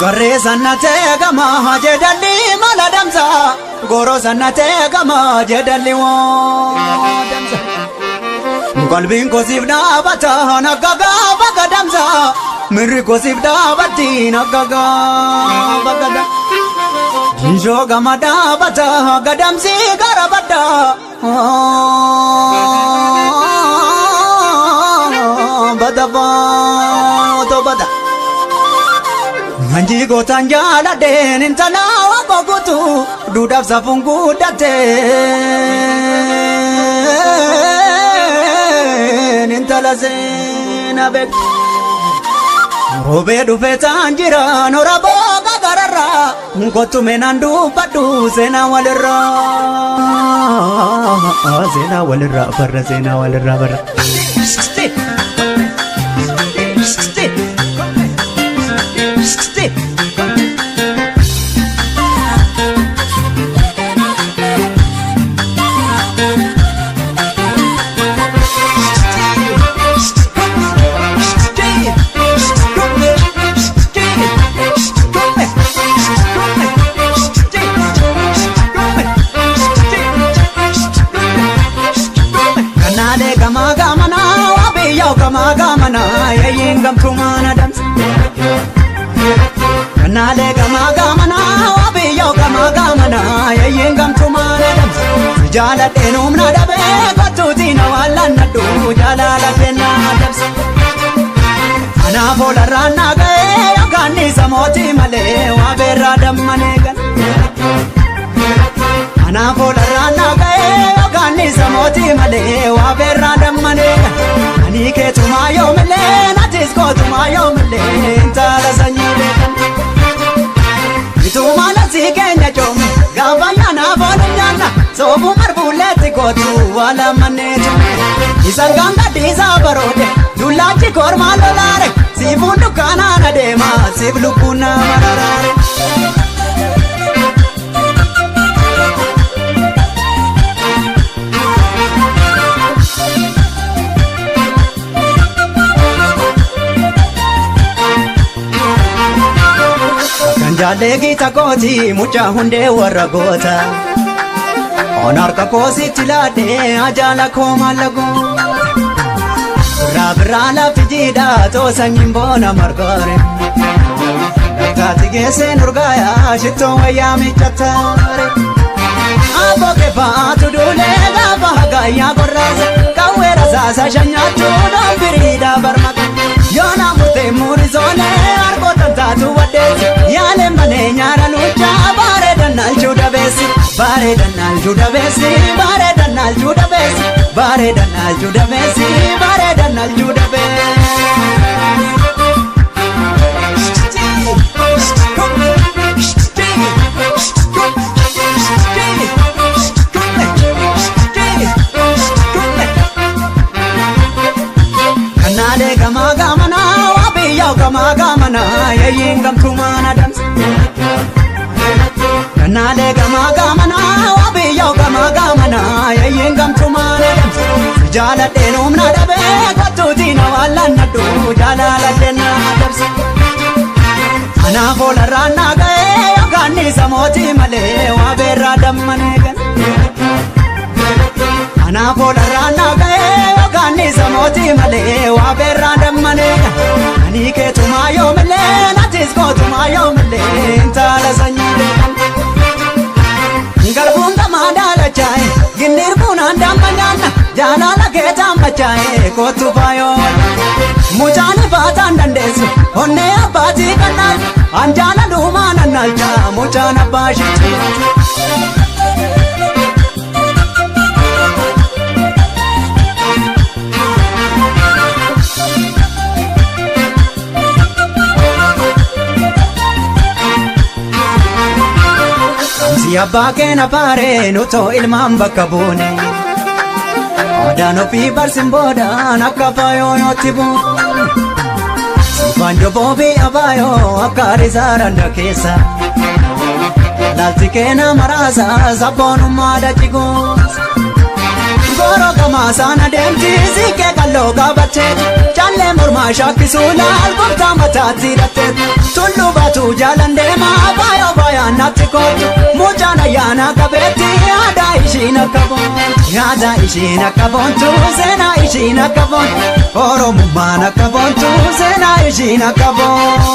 Garee sannate gama jedhalli mala damsa goro sannate gama jedhalli damsa qalbiin kosiif dhaabata naggaga baga damsa mirri kosiif dhaabatti naggaga baga damsa jinshoo gama dhaabata gadamsi gara badda badava to bada Anji gotan jala den intala wagogutu dudaf safungu date intala zena bek robe du fetanjira nora boga garara ngotu menandu padu zena walra barra zena walra barra Gamana yayin gamtumana dams Kanale gamana wabi yaw gamana yayin gamtumana dams Jala tenum na dabe kotutina wala nadu jala la tena dams Ana bola rana ge yogani samoti male wabera damane gan Ana bola rana ge yogani samoti male wabera damane gan Ani ke tumayo mele na disco tumayo mele intala sanyile Itumala sikenya jom gavanya na volanyana sobu marbuleti kotu wala manejo Isanganga disa barode dulachi kormalo lare sifundu kana na dema sivlukuna mararare Jalegi takoti mucha hunde waragota Onar ka kosi tilade ajala koma lago Rabrala fijida to sangimbona margore Kati gese nurgaya shito wayami chatare Aboke paatu dule gaba gaya gorraza Kawera sasa shanyatu dombirida barmaka Yona mute murizone argo tantatu wadesi Yale mane nyara lucha bare danal juda besi Bare danal juda besi Bare danal juda besi Bare danal juda besi Bare danal juda besi Kanale gamana wabi yaw gamana yayin gamtumana dams Kanale gamana wabi yaw gamana yayin gamtumana dams Jala tenum na dabe kotutina wala nadu jala la tena dams Ana bola rana ge yogani samoti male wabera damane gan Ana bola rana ge yogani samoti male wabera damane Ani ke tumayo male na disco tumayo male intala sanyile Galbunga madala chai ginir bunanda manana jana la ke tamba chai kotu payo Mujane batan dandesu onne abati kanal anjana lumana nalcha mujana bashi Yabba ke na pare no to ilman bakabone Adano pi barsimboda nakapayo yotibu Banjo bobi abayo akari zaranda kesa Lalti ke na marasa sabonu mada chigo Goro kama sana demti zike kaloga bache Challe morma shakkisu laal gooftaa mataatti hidhatte tullu baatu jaalan deema baayoo baay'aanatti kootu mucaan ayyaana qabeetti yaada ishiin akka boontu yaada ishiin akka boontu seenaa ishiin akka boontu oromummaan akka boontu seenaa ishiin akka boontu.